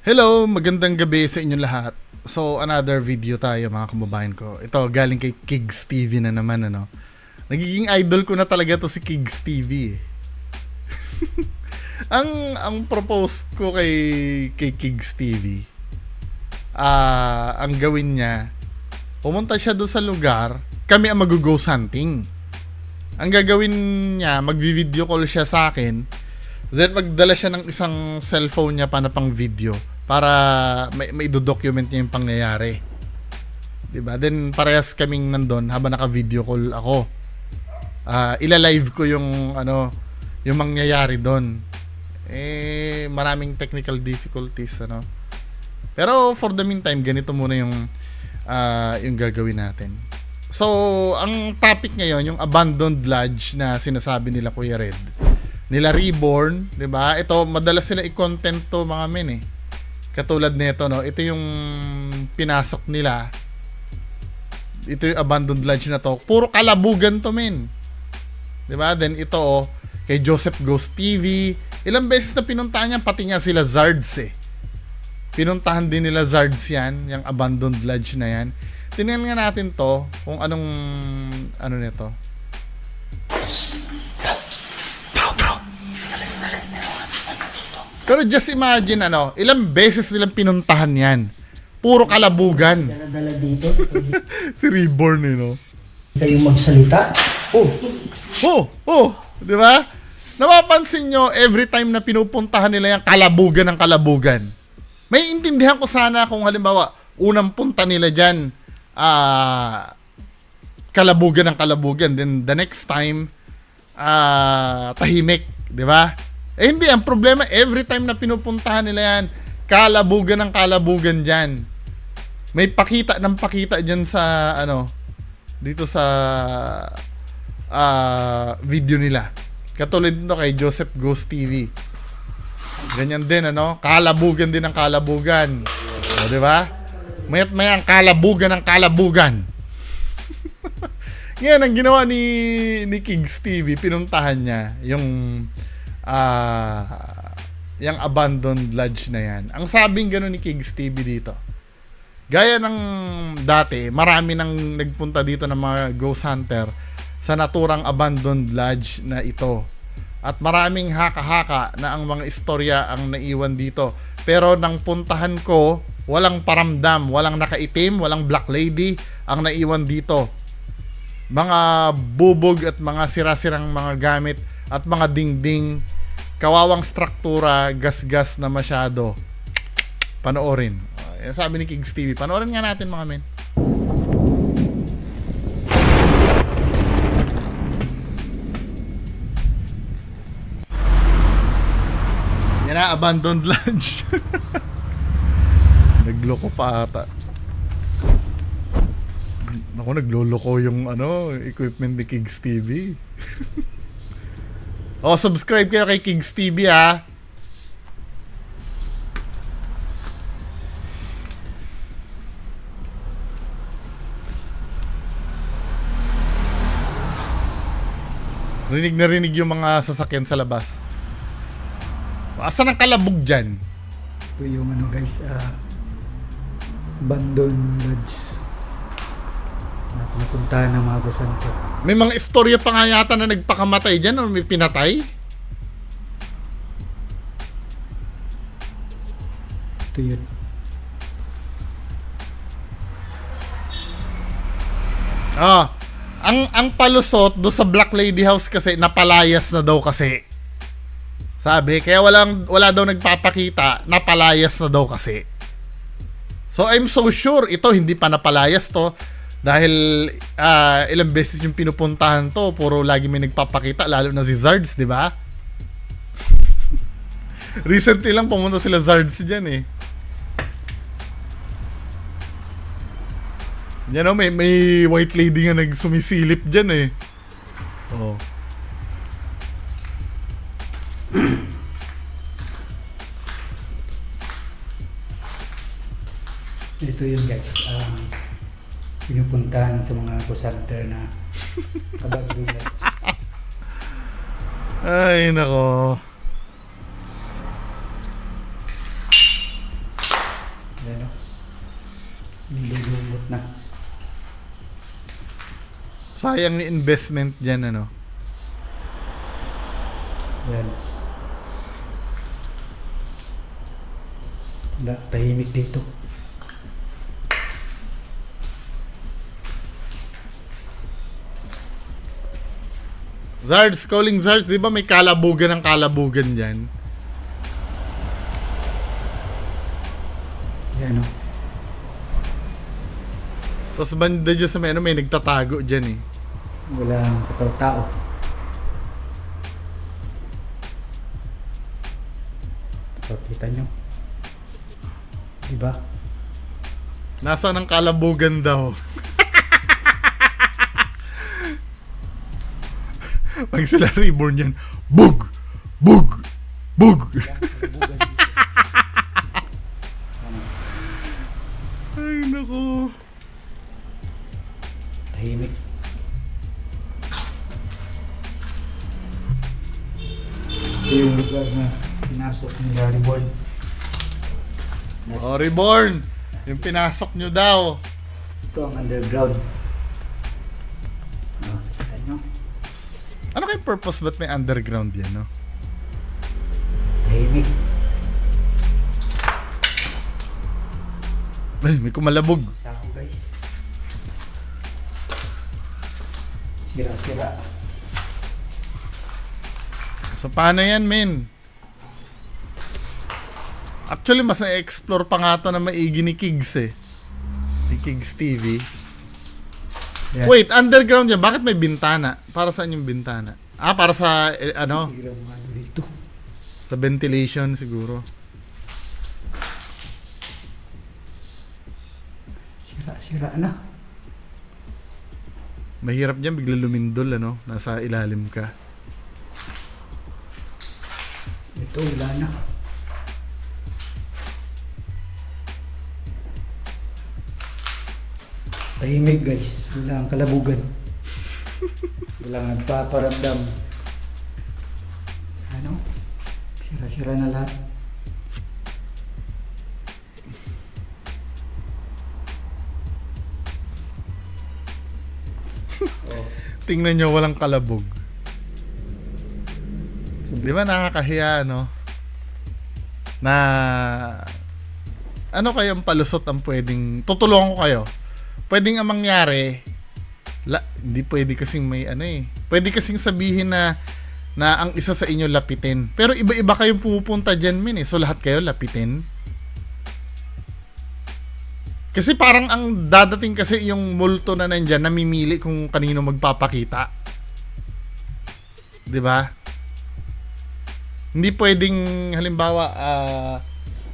Hello, magandang gabi sa inyong lahat. So, another video tayo mga kababayan ko. Ito, galing kay Kigs TV na naman, ano. Nagiging idol ko na talaga to si Kigs TV. ang propose ko kay Kigs TV, ang gawin niya, pumunta siya doon sa lugar, kami ang mag-ghost hunting. Ang gagawin niya, mag-video call siya sa akin, then magdala siya ng isang cellphone niya pa na pang video para may document niya yung pangyayari. 'Di ba? Then parehas kaming nandun habang naka-video call ako. Ila-live ko yung yung mangyayari doon. Maraming technical difficulties Pero for the meantime, ganito muna yung gagawin natin. So, ang topic ngayon, yung abandoned lodge na sinasabi nila Kuya Red. Nila Reborn, 'di ba? Ito madalas sila i-content to mga men eh. Katulad nito ito yung pinasok nila. Ito yung abandoned lodge na to. Puro kalabugan to men. 'Di ba? Then ito kay Joseph Ghost TV, ilang beses na pinuntahan niya, pati nga sila Zards eh. Pinuntahan din nila Zards yan, yung abandoned lodge na yan. Tingnan nga natin to kung anong nito. Pero just imagine ilang beses nilang pinuntahan yan. Puro kalabugan. Dala dito. Si Reborn Kayong magsalita. Di ba? Napapansin nyo, every time na pinupuntahan nila yung kalabugan ng kalabugan. May intindihan ko sana kung halimbawa, unang punta nila dyan, kalabugan ng kalabugan. Then the next time, tahimik. Di ba? Hindi, ang problema, every time na pinupuntahan nila yan, kalabugan ng kalabugan dyan. May pakita ng pakita dyan sa, dito sa video nila. Katulad nito kay Joseph Ghost TV. Ganyan din, kalabugan din ng kalabugan. O, di ba? Mayat maya ang kalabugan ng kalabugan. Ngayon, ang ginawa ni Kigs TV, pinuntahan niya yung abandoned lodge na yan. Ang sabing gano'n ni Kigs TV dito, gaya ng dati, marami nang nagpunta dito ng mga ghost hunter sa naturang abandoned lodge na ito. At maraming haka-haka na ang mga istorya ang naiwan dito. Pero nang puntahan ko, walang paramdam, walang nakaitim, walang black lady ang naiwan dito. Mga bubog at mga sira-sirang mga gamit at mga dingding, kawawang struktura, gas-gas na masyado. Panoorin. Yan sabi ni Kigs TV. Panoorin nga natin mga men. Yan na, abandoned lodge. Nagloko pa ata. Ako, nagloloko yung equipment ni Kigs TV. Subscribe kayo kay Kigs TV ha. Rinig na rinig yung mga sasakyan sa labas. Asan ang kalabog dyan? Ito yung guys, abandoned lodge na pinupuntahan ng mga basanto. May mga istorya pa nga yata na nagpakamatay dyan o may pinatay? Ito yun. Ang palusot do sa Black Lady House kasi napalayas na daw kasi. Sabi, kaya wala daw nagpapakita, napalayas na daw kasi. So I'm so sure ito hindi pa napalayas to dahil ilang beses yung pinupuntahan to, puro lagi may nagpapakita, lalo na si Zards, di ba? Recently lang pumunta sila Zards diyan eh. Yan may white lady nga nagsumisilip diyan eh. Oh. Ito yun guys, pinupuntahan sa mga basanto na abandoned lodge. Ay nako. Yan o. Nilulungot na. Sayang ni investment dyan, ano. Yan. Tahimik dito. Zards, calling Zards, di ba may kalabugan ng kalabugan dyan? Yan o. Tapos banda dyan sa may, ano, may nagtatago dyan eh. Walang katao-tao. So, kita nyo. Diba? Nasaan ang kalabugan daw? Pag sila reborn yan, bug! Bug! Bug! Ay, naku. Tahimik. Ito yung lugar na pinasok ni Reborn. Oh, reborn! Yung pinasok nyo daw. Ito ang underground. Oh, kita nyo. Ano kayong purpose ba't may underground yan, no? Tahimik. Ay, may kumalabog. Tao guys. Sira-sira. So, paano yan, men? Actually, mas na-explore pa nga ito na maigi ni Kigs eh. Ni Kigs TV. Yan. Wait, underground yan. Bakit may bintana? Para saan yung bintana? Ah, para sa, ano? Tignan mo nga dito. Sa ventilation siguro. Sira-sira na. Mahirap dyan, bigla lumindol, ano? Nasa ilalim ka. Ito, wala na. Tahimik guys. Wala ang kalabugan. Walang nagpaparamdam. Ano? Sira-sira na lahat. Oh. Tingnan nyo, walang kalabog. Di ba nakakahiya, no? Na ano kayong palusot ang pwedeng tutulungan ko kayo. Pwedeng ang mangyari, hindi pwede kasing may ano eh. Pwede kasing sabihin na ang isa sa inyo lapitin. Pero iba-iba kayong pumupunta dyan, min eh. So lahat kayo lapitin. Kasi parang ang dadating kasi yung multo na nandyan, namimili kung kanino magpapakita. 'Di ba? Hindi pwedeng halimbawa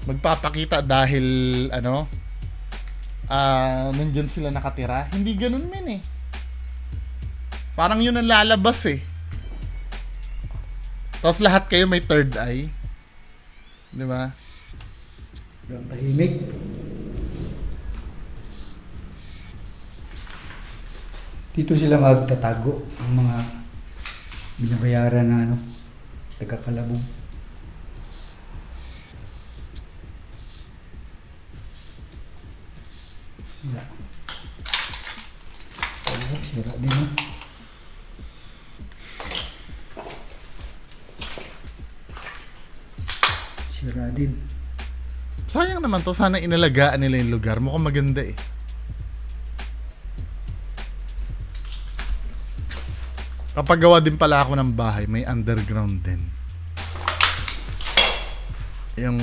magpapakita dahil ano nandyan sila nakatira. Hindi ganun men eh. Parang yun ang lalabas eh. Tapos lahat kayo may third eye. 'Di ba? Walang tahimik. Dito sila magtatago ang mga binabayaran na ano, taga-kalabog. Wala. Wala, sira din ha. Sira din. Sayang naman to, sana inalagaan nila yung lugar. Mukhang maganda eh. Kapag gawa din pala ako ng bahay, may underground din. Yung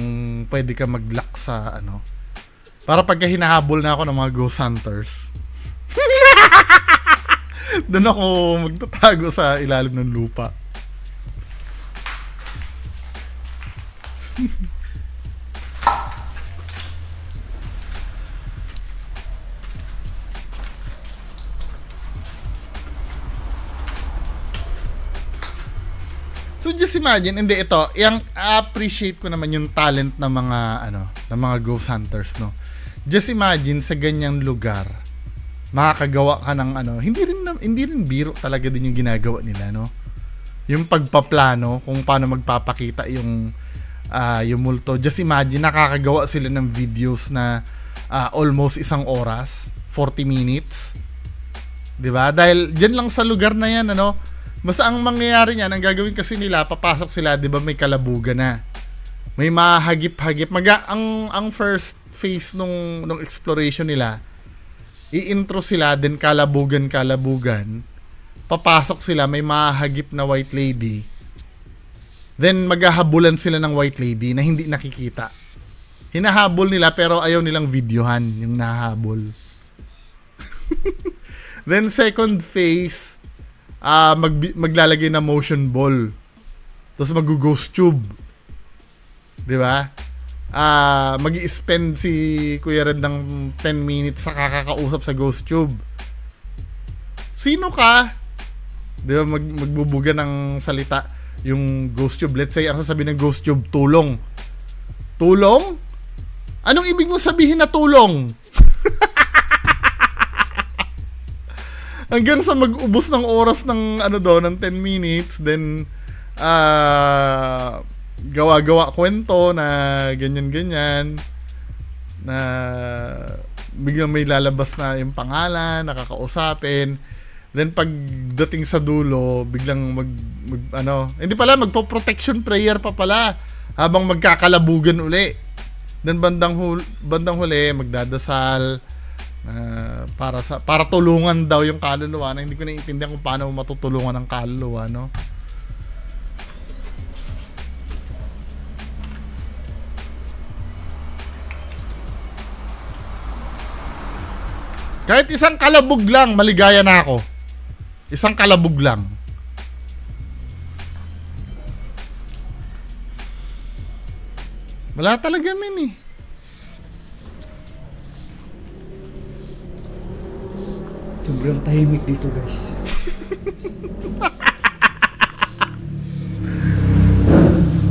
pwede ka mag-lock sa ano. Para pagka hinahabol na ako ng mga ghost hunters. Doon ako magtatago sa ilalim ng lupa. So just imagine, hindi ito, yung appreciate ko naman yung talent ng mga ano, ng mga ghost hunters, no. Just imagine sa ganyang lugar, makakagawa ka ng ano, hindi rin biro talaga din yung ginagawa nila, no. Yung pagpaplano kung paano magpapakita yung yung multo. Just imagine, nakakagawa sila ng videos na almost 1 oras, 40 minutes. 'Di ba? Dahil diyan lang sa lugar na 'yan, ano, basta ang mangyayari niyan, ang gagawin kasi nila, papasok sila, 'di ba, may kalabugan na. May mahagip-hagip. Ang first phase nung exploration nila, i-intro sila, then kalabugan. Papasok sila, may mahagip na white lady. Then maghahabulan sila ng white lady na hindi nakikita. Hinahabol nila pero ayaw nilang videohan yung nahabol. Then second phase, maglalagay na motion ball. Tapos mag-ghost tube. 'Di ba? Mag-i-spend si Kuya Red ng 10 minutes sa kakakausap sa ghost tube. Sino ka? 'Di ba, magbubuga ng salita yung ghost tube. Let's say ang sasabihin ng ghost tube, tulong. Tulong? Anong ibig mo sabihin na tulong? Hanggang sa mag-ubos ng oras ng ng 10 minutes, then gawa-gawa kwento na ganyan-ganyan, na biglang may lalabas na yung pangalan, nakakausapin. Then pagdating sa dulo, biglang hindi pala, magpo-protection prayer pa pala habang magkakalabugan uli. Then bandang huli, magdadasal para tulungan daw yung kaluluwa, na hindi ko naiintindihan kung paano matutulungan ang kaluluwa, no? Kahit isang kalabog lang, maligaya na ako. Isang kalabog lang. Wala talaga, men, eh. Sobrang tahimik dito, guys.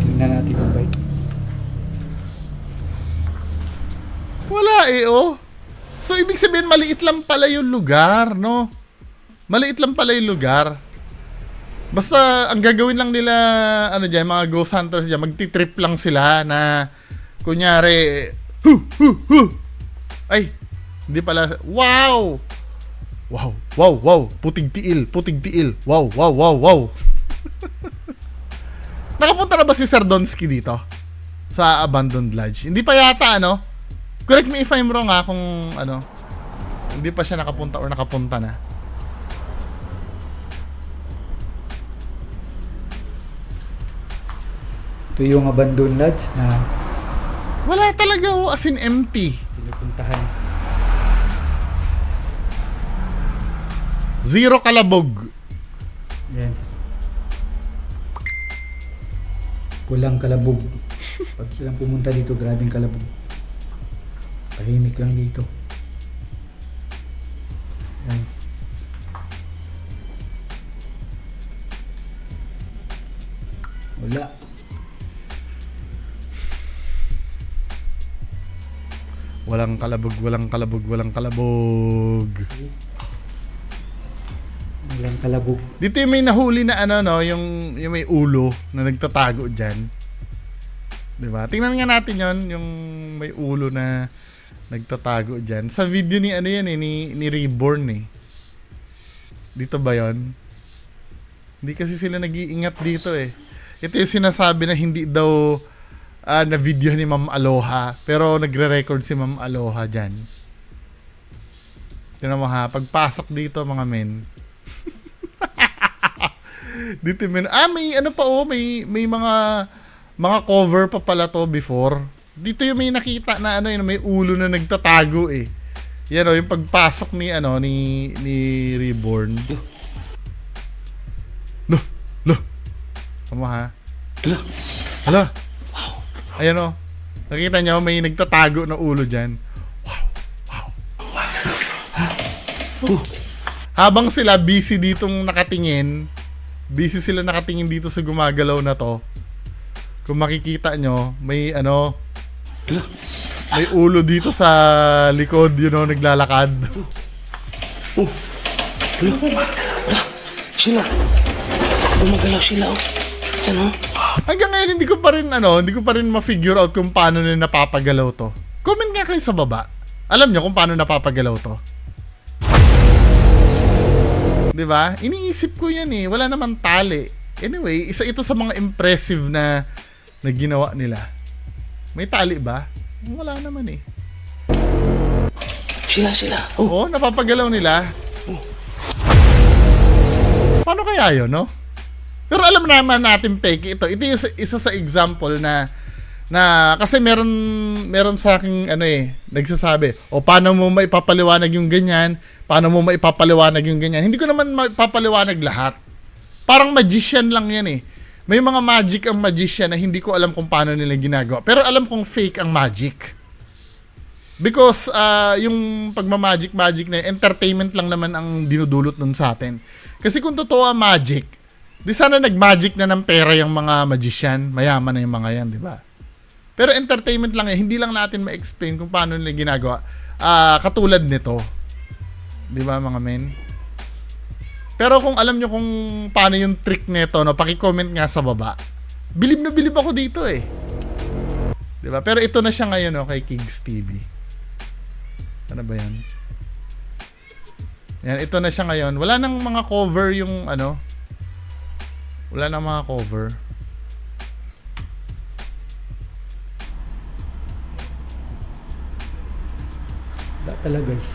Tingnan natin yung bike. Wala eh, oh. So, ibig sabihin, maliit lang pala yung lugar, no? Maliit lang pala yung lugar. Basta, ang gagawin lang nila, dyan, mga ghost hunters dyan, magti-trip lang sila na, kunyari, ay, hindi pala, wow! Wow! Putig tiil. Wow! Nakapunta na ba si Sir Donsky dito? Sa Abandoned Lodge? Hindi pa yata, ano? Correct me if I'm wrong, kung hindi pa siya nakapunta or nakapunta na. Ito yung Abandoned Lodge na Wala talaga, oh, as in empty. pinupuntahan. Zero kalabog. Yan. Walang kalabog. Pag silang pumunta dito, grabing kalabog. Tahimik lang dito. Yan. Wala. Walang kalabog. Walang kalabog. Dito yung may nahuli na yung may ulo na nagtatago dyan. Diba? Tingnan nga natin yon, yung may ulo na nagtatago dyan. Sa video ni ni Reborn eh. Dito ba yon? Hindi kasi sila nag-iingat dito eh. Ito yung sinasabi na hindi daw na video ni Ma'am Aloha, pero nagre-record si Ma'am Aloha dyan. Tingnan mo ha, pagpasok dito mga men. Dito men, may may mga cover pa pala to before. Dito yung may nakita na may ulo na nagtatago eh. Yan yung pagpasok ni Reborn. Lo. Tama ha. Hala. Ayan o. Nakita nyo, may nagtatago na ulo dyan. Wow. Habang sila busy ditong nakatingin, dito sa gumagalaw na to. Kung makikita nyo, may may ulo dito sa likod, naglalakad. Sila. Gumagalaw sila, oh. Yan, oh. Hanggang ngayon hindi ko pa rin ma-figure out kung paano nila napapagalaw to. Comment nga kayo sa baba. Alam nyo kung paano napapagalaw to? 'Di ba? Iniisip ko 'yan eh. Wala naman tali. Anyway, isa ito sa mga impressive na ginawa nila. May tali ba? Wala naman eh. Sila. Oo, napapagalaw nila. Paano kaya yun, no? Pero alam naman natin fake ito. Ito yung isa sa example na kasi meron sa akin nagsasabi, paano mo maipapaliwanag yung ganyan? Paano mo maipapaliwanag yung ganyan? Hindi ko naman maipapaliwanag lahat. Parang magician lang yan eh. May mga magic ang magician na hindi ko alam kung paano nila ginagawa. Pero alam kong fake ang magic. Because yung pagmamagic na entertainment lang naman ang dinudulot nun sa atin. Kasi kung totoo ang magic, di sana nag-magic na ng pera yung mga magician, mayaman na yung mga yan, di ba? Pero entertainment lang eh, hindi lang natin ma-explain kung paano nila ginagawa. Katulad nito. Di ba mga men? Pero kung alam nyo kung paano yung trick nito, no, paki-comment nga sa baba. Bilib na bilib ako dito eh. Di ba? Pero ito na siya ngayon, no, kay Kigs TV. Ano ba yan? Yan, ito na siya ngayon. Wala nang mga cover yung wala nang mga cover. Wala talaga guys.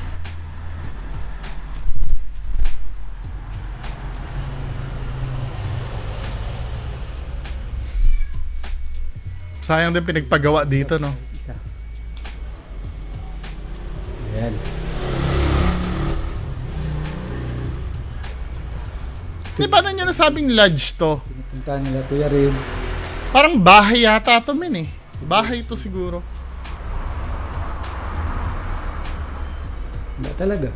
Sayang din pinagpagawa dito, no? Isa. Ayan. Di ba na nyo nasabing lodge to? Pinupuntahan nila Kuya Rim. Parang bahay yata to, men eh. Bahay to siguro. Wala talaga.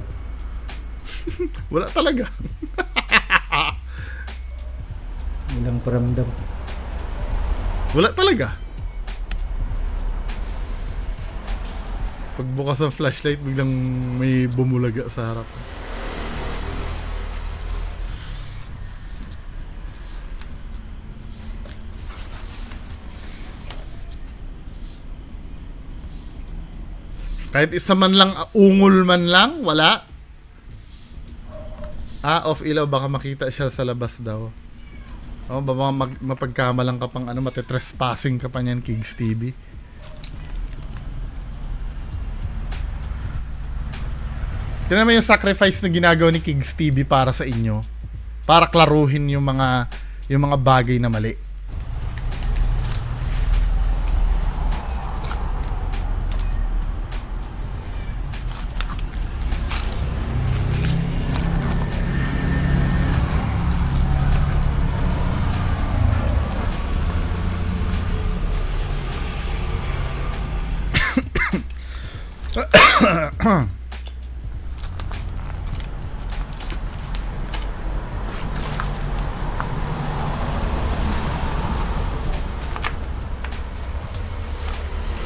Wala talaga. Walang paramdam. Wala talaga. Pagbukas ng flashlight, biglang may bumulaga sa harap. Kahit isa man lang, ungol man lang, wala. Off ilaw, baka makita siya sa labas daw. Baka mapagkamalang ka pang matetrespassing ka pa niyan, Kigs TV. Tignan mo yung sacrifice na ginagawa ni Kigs TV para sa inyo. Para klaruhin yung mga bagay na mali.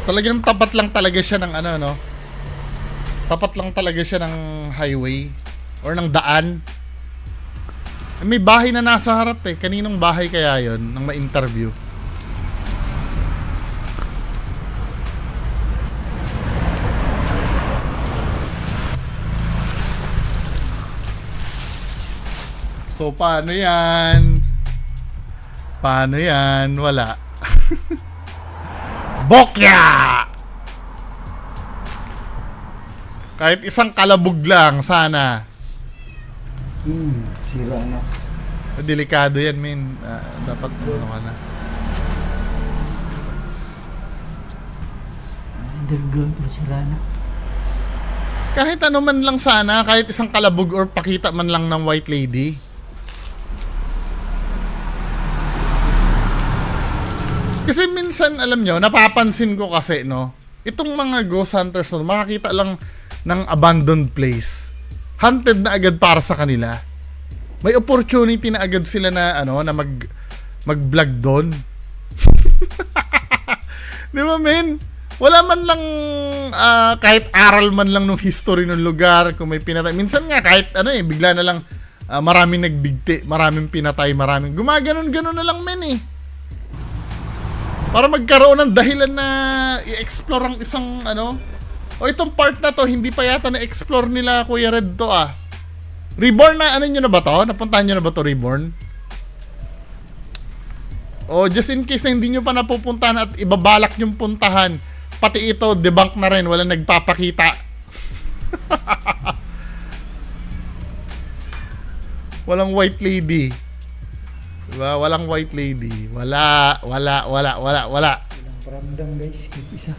Talagang tapat lang talaga siya ng tapat lang talaga siya ng highway or ng daan. May bahay na nasa harap eh. Kaninong bahay kaya yon nang ma-interview? So paano yan? Paano yan? Wala. Bokya! Kahit isang kalabog lang, sana. Sira na. Delikado yan, min. Dapat ka na. Underground pero sira na. Kahit ano man lang sana, kahit isang kalabog or pakita man lang ng white lady. Kasi minsan, alam nyo, napapansin ko kasi, no, itong mga ghost hunters, no, makakita lang ng abandoned place. Hunted na agad para sa kanila. May opportunity na agad sila na, na mag-vlog doon. Di ba, men? Wala man lang, kahit aral man lang ng history ng lugar, kung may pinatay. Minsan nga, kahit, bigla na lang, maraming nagbigti, maraming pinatay, gumaganon-ganon na lang, men, eh. Para magkaroon ng dahilan na i-explore ang isang ano. O itong part na to, hindi pa yata na-explore nila Kuya Red to ah. Reborn na, ano nyo na ba to? Napuntahan nyo na ba to, Reborn? O just in case na hindi nyo pa napupuntahan at ibabalak yung puntahan, pati ito, debunk na rin, wala nagpapakita. Walang white lady. Diba? Walang white lady. Wala. Walang paramdam guys, isa.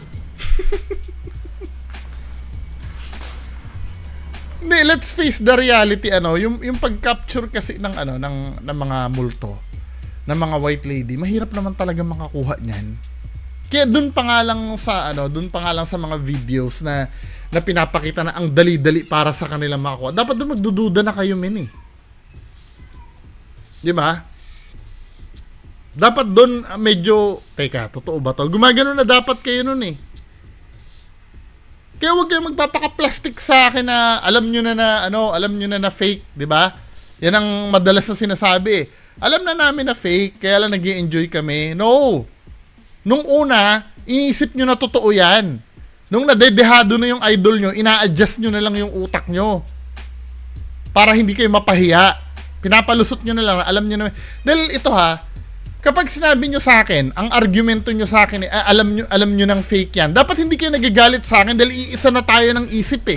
Hindi, let's face the reality ano, yung pag-capture kasi ng ano ng mga multo, ng mga white lady, mahirap naman talaga makakuha niyan. Kaya doon pa nga lang sa mga videos na pinapakita na ang dali-dali para sa kanila makakuha. Dapat doon magdududa na kayo men eh. 'Di ba? Dapat doon medyo teka, totoo ba 'to? Gumagano na dapat kayo noon eh. Kaya huwag kayong magpapaka-plastic sa akin na alam nyo na fake, di ba? Yan ang madalas na sinasabi eh. Alam na namin na fake, kaya lang nag-i-enjoy kami. No! Nung una, iniisip nyo na totoo yan. Nung nadedehado na yung idol nyo, ina-adjust nyo na lang yung utak nyo. Para hindi kayo mapahiya. Pinapalusot nyo na lang, alam nyo na. Dahil ito ha, kapag sinabi nyo sa akin, ang argumento nyo sa akin, alam nyo ng fake yan, dapat hindi kayo nagagalit sa akin dahil iisa na tayo ng isip eh.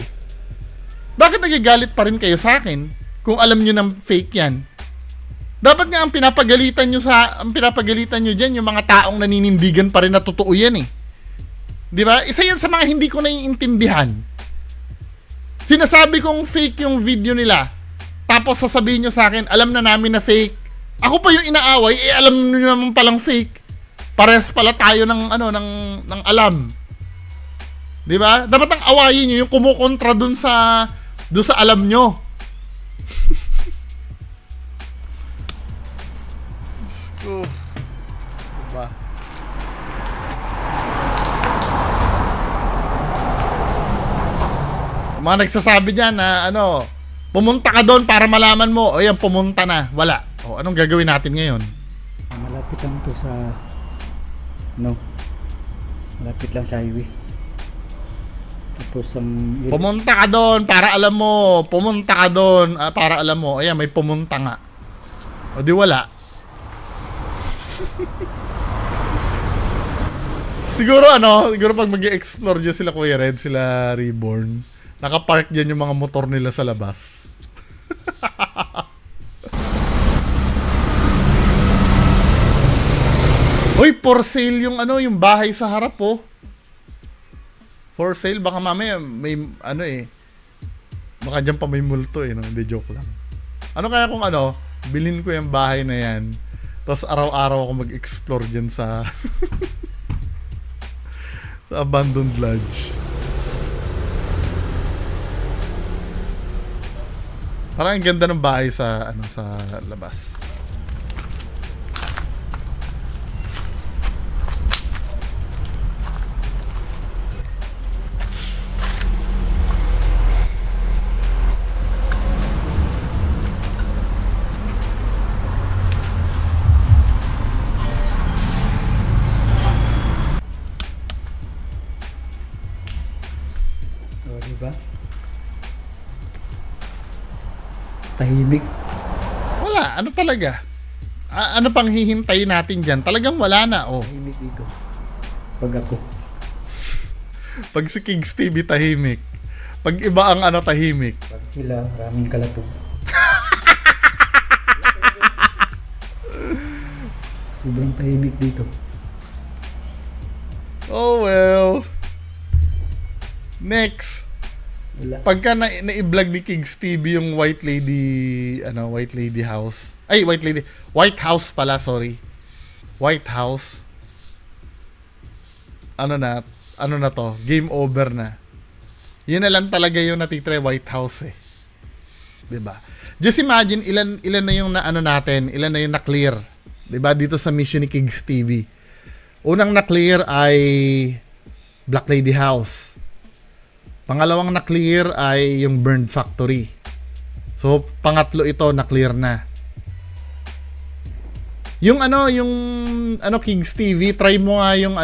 Bakit nagagalit pa rin kayo sa akin kung alam nyo ng fake yan? Dapat nga ang pinapagalitan nyo dyan, yung mga taong naninindigan pa rin na totoo yan eh. Di ba? Isa yan sa mga hindi ko naiintindihan. Sinasabi kong fake yung video nila, tapos sasabihin nyo sa akin, alam na namin na fake. Ako pa yung inaaway, alam niyo naman palang fake. Parehas pala tayo ng alam. 'Di ba? Dapat ang awayin niyo yung kumukontra dun sa alam nyo. Diba? Mga nagsasabi diyan na pumunta ka doon para malaman mo. O yan, pumunta na. Wala. O, anong gagawin natin ngayon? Malapit lang to sa malapit lang sa highway. Tapos pumunta ka doon para alam mo. Pumunta ka doon para alam mo. Ayan, may pumunta nga. O di wala. Siguro pag mag-i-explore dyan sila Kuya Red, sila Reborn, nakapark dyan yung mga motor nila sa labas. Uy, for sale yung yung bahay sa harap oh. For sale, baka mamaya may baka dyan pa may multo eh, no? Hindi, joke lang. Ano kaya kung bilhin ko yung bahay na yan, tapos araw-araw ako mag-explore dyan sa sa abandoned lodge. Parang ang ganda ng bahay sa sa labas. diba? Tahimik. Wala, ano talaga? Ano pang hihintayin natin dyan? Talagang wala na, oh. Tahimik dito. Pag ako. Pag si Kings TV tahimik. Pag iba ang tahimik. Pag sila, maraming kalapog. Sobrang tahimik dito. Oh well. Next. Wala. Pagka na-i-vlog ni Kings TV yung White Lady House. Ay, White House pala, sorry. White House. Ano na to? Game over na. Yun na lang talaga yung natitry White House eh. 'Di ba? Just imagine ilan na yung natin, ilan na yung na-clear. 'Di ba? Dito sa mission ni Kings TV. Unang na-clear ay Black Lady House. Pangalawang na-clear ay yung Burned Factory. So, pangatlo ito na-clear na. Yung Kings TV, try mo nga yung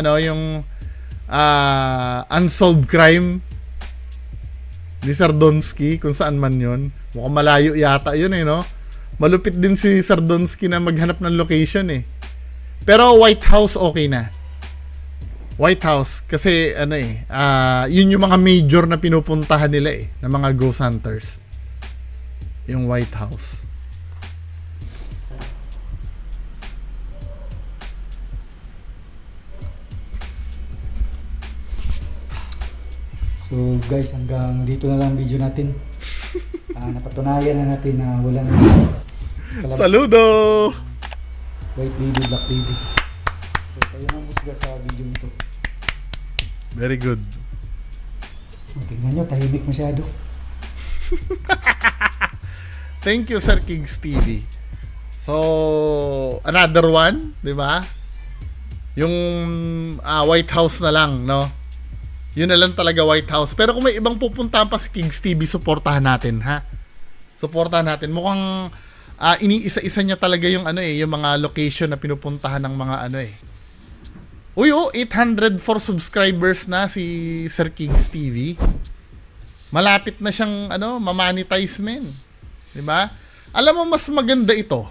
Unsolved Crime ni Sardonsky, kung saan man yun. Mukhang malayo yata yun no? Malupit din si Sardonsky na maghanap ng location Pero White House okay na. White House kasi yun yung mga major na pinupuntahan nila ng mga ghost hunters. Yung White House. So guys, hanggang dito na lang video natin. Napatunayan na natin na walang Saludo! white lady, black lady. So kayo na musga sa video nito. Very good. Tingnan nyo, tahimik masyado. Thank you, Sir Kings TV. So, another one, di ba? Yung White House na lang, no? Yun na lang talaga, White House. Pero kung may ibang pupuntahan pa si Kings TV, suportahan natin, ha? Suportahan natin. Mukhang iniisa-isa niya talaga yung yung mga location na pinupuntahan ng mga Uy, 804 subscribers na si Sir Kings TV. Malapit na siyang ma-monetize, men. 'Di ba? Alam mo, mas maganda ito.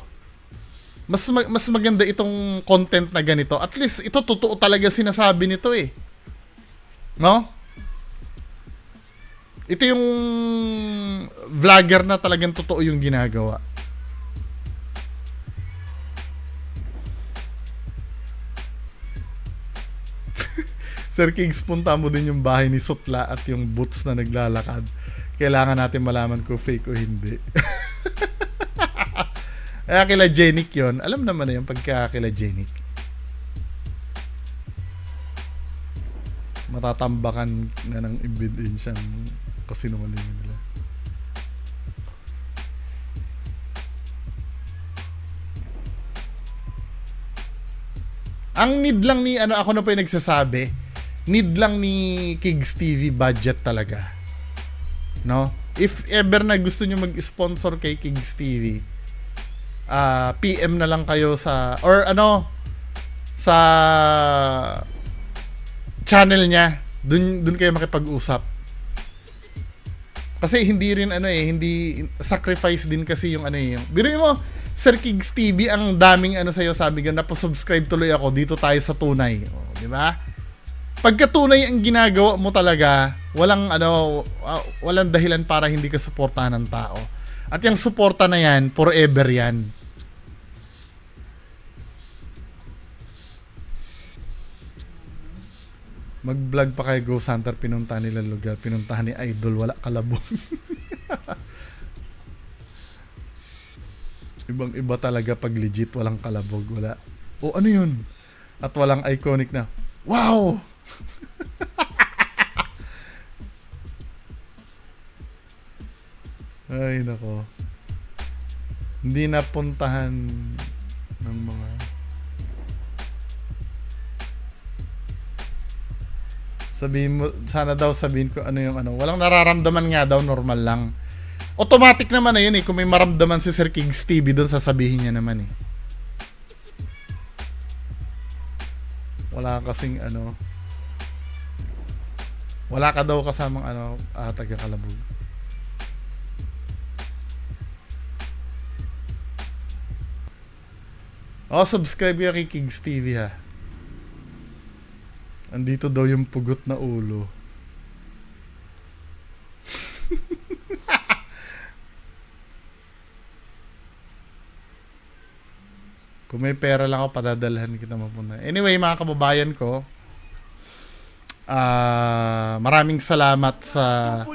Mas maganda itong content na ganito. At least ito totoo talaga sinasabi nito No? Ito yung vlogger na talagang totoo yung ginagawa. Sir Kings, punta mo din yung bahay ni Sutla at yung boots na naglalakad. Kailangan natin malaman kung fake o hindi. Kaya kila Jenik yun. Alam naman na yung pagka kila Jenik. Matatambakan na ng ebidensyang kasinungalingan nila. Ang need lang ni ako na pa yung nagsasabi, need lang ni Kings TV budget talaga. No? If ever na gusto nyo mag-sponsor kay Kings TV, PM na lang kayo sa sa channel niya. Dun kayo makipag-usap. Kasi hindi rin hindi sacrifice din kasi yung yung biruin mo, Sir Kings TV, ang daming sa'yo, sabi nga, napo-subscribe tuloy ako, dito tayo sa tunay. Di ba? Pagka tunay ang ginagawa mo talaga, walang walang dahilan para hindi ka suportahan ng tao. At yung suporta na yan, forever yan. Mag-vlog pa kay Ghost Hunter, pinuntahan nila lugar, pinuntahan ni Idol, wala kalabog. Ibang iba talaga pag legit, walang kalabog, wala. O ano yun? At walang iconic na, wow! Ay nako. Hindi napuntahan ng mga sabihin mo, sana daw sabihin ko walang nararamdaman nga daw, normal lang. Automatic naman na yun kung may maramdaman si Sir Kings TV doon, sasabihin niya naman wala kasing wala ka daw kasamang taga-kalabog. Subscribe ka kay Kings TV, ha. Andito daw yung pugot na ulo. Kung may pera lang ako, padadalhan kita mapunta. Anyway, mga kababayan ko, maraming salamat sa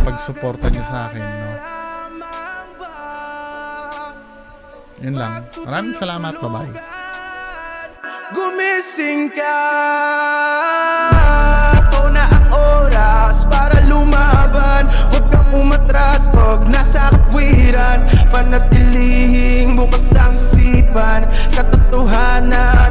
pagsuporta niyo sa akin, no? Yun lang. Maraming salamat. Bye-bye. Gumising ka, ito na ang oras para lumaban. Huwag kang umatras pag nasa katwiran. Panatilihing bukas ang sipan, katotohanan